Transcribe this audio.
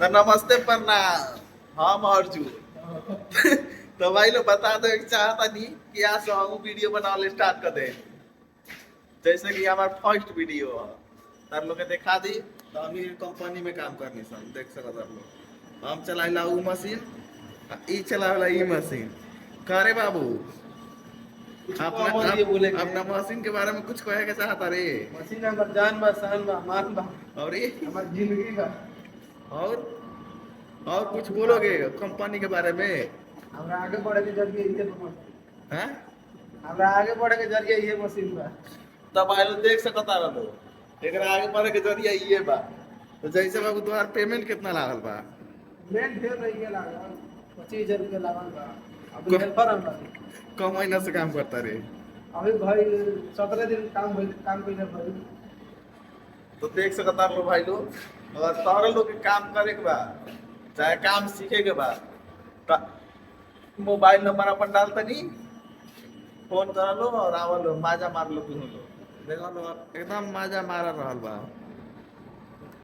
तो नमस्ते प्रणाम हम अर्जुन। तो भाई लोग बता दो एक चाहता नहीं कि आज से हम वीडियो बनाने स्टार्ट कर दे। जैसे कि हमारा फर्स्ट वीडियो है तार लोग के दिखा दी। तो हम ये कंपनी में काम करनी सन देख सको तार लोग हम चलाइला उ मशीन ई चलावेला ई मशीन। करे बाबू अपना अपना मशीन के बारे में कुछ कहे के चाहता रे। मशीन हमर जान बा शान बा मान बा और ये हमर जिंदगी बा। और और कुछ बोलोगे कंपनी के बारे में? हमरा आगे बढ़े के जरिए ये मशीन हैं? हमरा आगे बढ़े के जरिए ये मशीन बा। तब आए लोग देख सकता रहो एकरा आगे बढ़े के जरिया ये बा। तो जैसे बाबू तुम्हारा पेमेंट कितना लागल बा? मेन ढेर रही है लागल 25,000 रुपया लागल बा। अभी हेल्पर हमरा कम महीना से काम करता रे। अभी भाई 17 दिन काम कइले भाई। तो देख सकता रहो भाई लोग अगर तोहरे लोग के काम करे के बा चाहे काम सीखे के बा तो मोबाइल नंबर अपन डालता नहीं फोन कर लो और आवल लो माजा मार लो तुम लोग देखो लो एकदम माजा मार रहल बा।